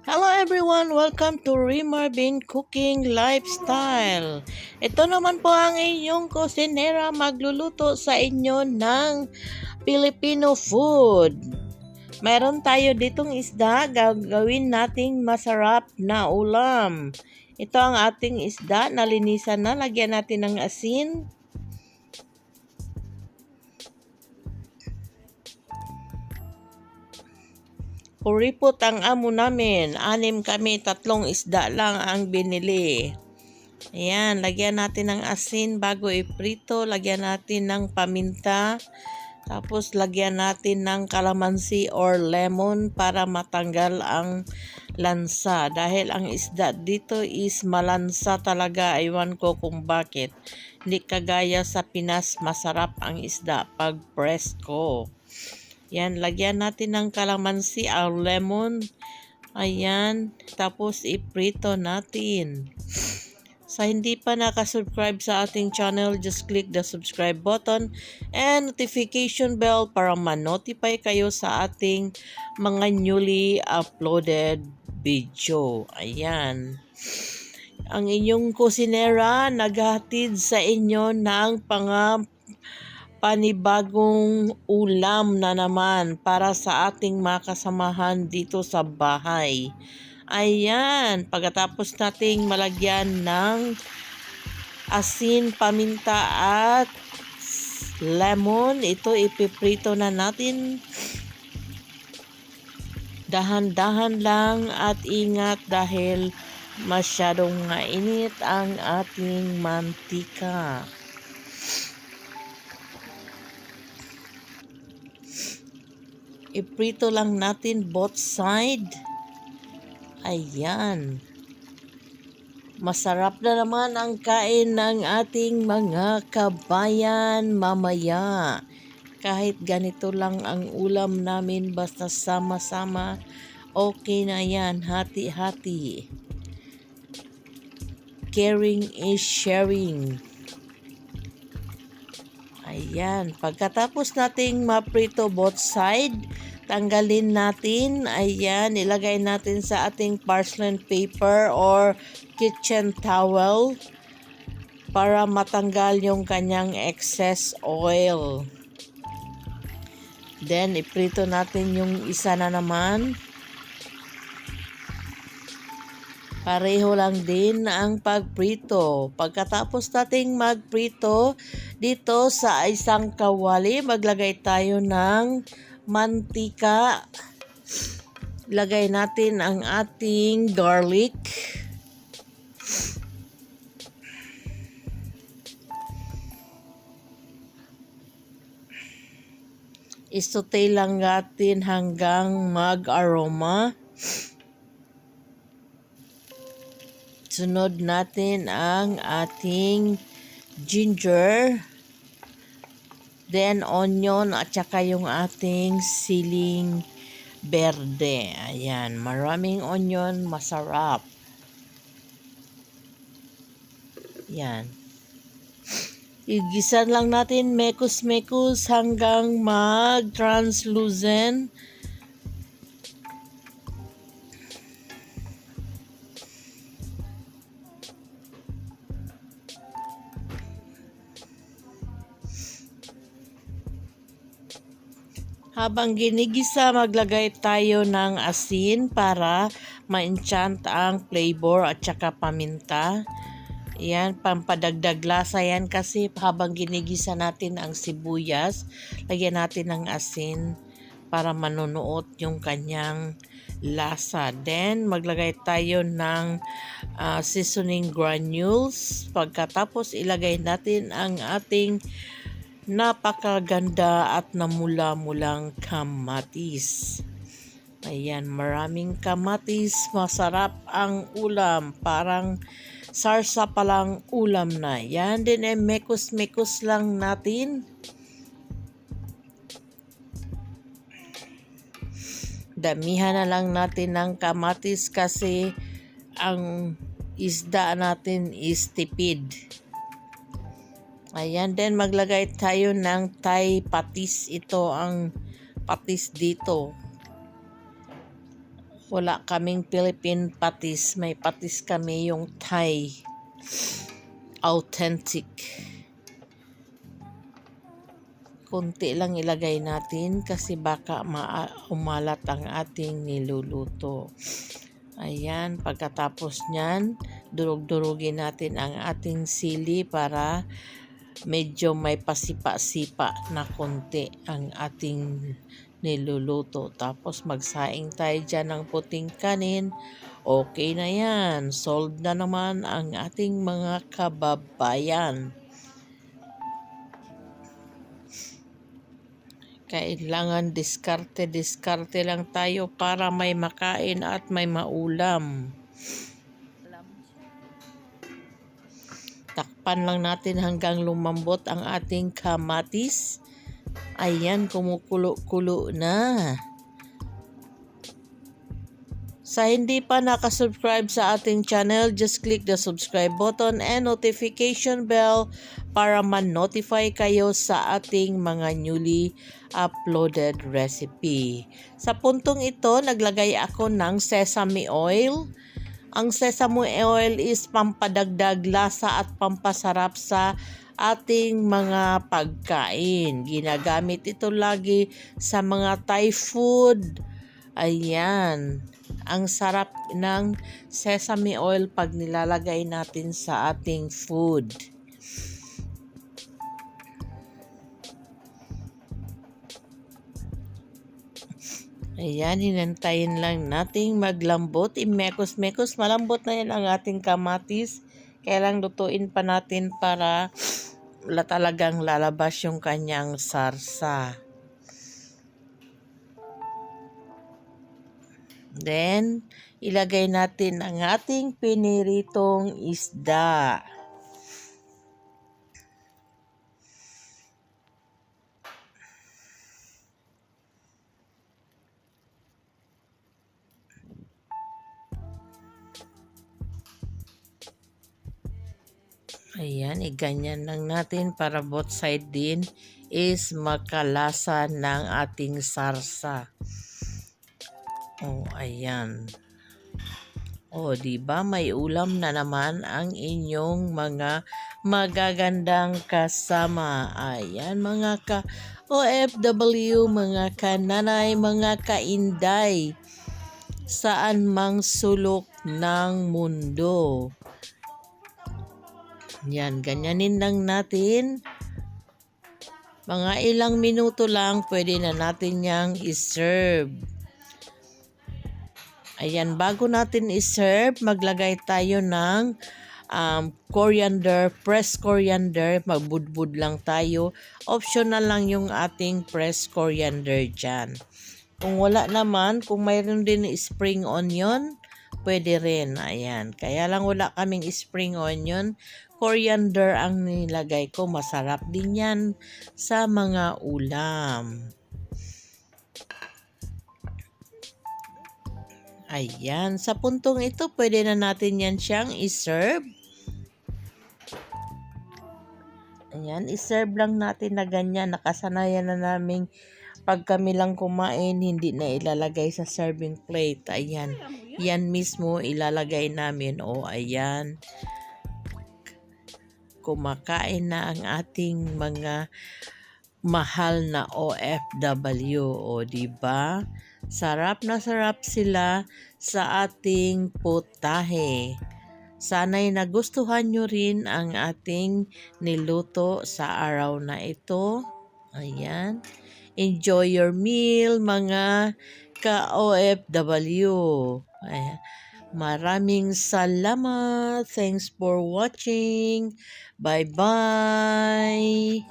Hello everyone! Welcome to Rimarvin Cooking Lifestyle. Ito naman po ang inyong kusinera magluluto sa inyo ng Filipino food. Meron tayo ditong isda, gagawin nating masarap na ulam. Ito ang ating isda, nalinisan na, lagyan natin ng asin. Kuripot ang amo namin. 6 kami, 3 isda lang ang binili. Ayan, lagyan natin ng asin bago iprito. Lagyan natin ng paminta. Tapos lagyan natin ng kalamansi or lemon para matanggal ang lansa. Dahil ang isda dito is malansa talaga. Ewan ko kung bakit. Hindi kagaya sa Pinas, masarap ang isda pag presko. Yan, lagyan natin ng kalamansi or lemon. Ayan, tapos iprito natin. Sa hindi pa nakasubscribe sa ating channel, just click the subscribe button and notification bell para ma-notify kayo sa ating mga newly uploaded video. Ayan. Ang inyong kusinera naghatid sa inyo ng panibagong ulam na naman para sa ating makasamahan dito sa bahay. Ayan, pagkatapos nating malagyan ng asin, paminta at lemon, ito ipiprito na natin. Dahan-dahan lang at ingat dahil masyadong mainit ang ating mantika. Iprito lang natin both side. Ayan. Masarap na naman ang kain ng ating mga kabayan mamaya. Kahit ganito lang ang ulam namin, basta sama-sama, okay na yan. Hati-hati. Caring is sharing. Ayan. Pagkatapos nating maprito both side, tanggalin natin. Ayan, ilagay natin sa ating parchment paper or kitchen towel para matanggal yung kanyang excess oil. Then, iprito natin yung isa na naman. Pareho lang din ang pagprito. Pagkatapos nating magprito, dito sa isang kawali, maglagay tayo ng mantika. Lagay natin ang ating garlic. Isutay lang natin hanggang mag-aroma. Sunod natin ang ating ginger. Then onion at saka yung ating siling berde. Ayan, maraming onion, masarap. Yan. Igisan lang natin mekos-mekos hanggang mag-translucent. Habang ginigisa, maglagay tayo ng asin para ma-enchant ang flavor at saka paminta. Yan, pampadagdag lasa yan kasi habang ginigisa natin ang sibuyas, lagyan natin ng asin para manunuot yung kanyang lasa. Then, maglagay tayo ng seasoning granules. Pagkatapos, ilagay natin ang ating napakaganda at namula-mulang kamatis. Ayan, maraming kamatis. Masarap ang ulam. Parang sarsa palang ulam na. Yan din mekos-mekos lang natin. Damihan na lang natin ng kamatis kasi ang isda natin is tipid. Ayan, then maglagay tayo ng Thai patis. Ito ang patis dito. Wala kaming Philippine patis. May patis kami yung Thai. Authentic. Kunti lang ilagay natin kasi baka umalat ang ating niluluto. Ayan, pagkatapos nyan, durug-durugin natin ang ating sili para medyo may pasipa-sipa na konti ang ating niluluto. Tapos magsaing tayo dyan ng puting kanin. Okay na yan. Solved na naman ang ating mga kababayan. Kailangan diskarte lang tayo para may makain at may maulam. Takpan lang natin hanggang lumambot ang ating kamatis. Ayan, kumukulo-kulo na. Sa hindi pa nakasubscribe sa ating channel, just click the subscribe button and notification bell para man-notify kayo sa ating mga newly uploaded recipe. Sa puntong ito, naglagay ako ng sesame oil. Ang sesame oil is pampadagdag lasa at pampasarap sa ating mga pagkain. Ginagamit ito lagi sa mga Thai food. Ayan. Ang sarap ng sesame oil pag nilalagay natin sa ating food. Ayan, hinantayin lang nating maglambot. Imekos-mekos, malambot na yan ang ating kamatis. Kaya lang lutuin pa natin para talagang lalabas yung kanyang sarsa. Then, ilagay natin ang ating piniritong isda. Ayan, iganyan lang natin para both side din is makalasa ng ating sarsa. Oh, ayan. Oh, di ba may ulam na naman ang inyong mga magagandang kasama. Ayan, mga OFW, mga kananay, mga kainday, saan mang sulok ng mundo. Yan, ganyanin lang natin. Mga ilang minuto lang, pwede na natin yang i-serve. Ayan, bago natin i-serve, maglagay tayo ng coriander, pressed coriander. Magbudbud lang tayo. Optional lang yung ating pressed coriander dyan. Kung wala naman, kung mayroon din spring onion, pwede rin. Ayan, kaya lang wala kaming spring onion. Coriander ang nilagay ko. Masarap din yan sa mga ulam. Ayan. Sa puntong ito, pwede na natin yan siyang iserve. Ayan. Iserve lang natin na ganyan. Nakasanayan na namin pag kami lang kumain, hindi na ilalagay sa serving plate. Ayan. Yan mismo ilalagay namin. O, ayan. Kumakain na ang ating mga mahal na OFW. O, diba? Sarap na sarap sila sa ating putahe. Sana'y nagustuhan nyo rin ang ating niluto sa araw na ito. Ayan. Enjoy your meal, mga ka-OFW. Ayan. Maraming salamat. Thanks for watching. Bye-bye.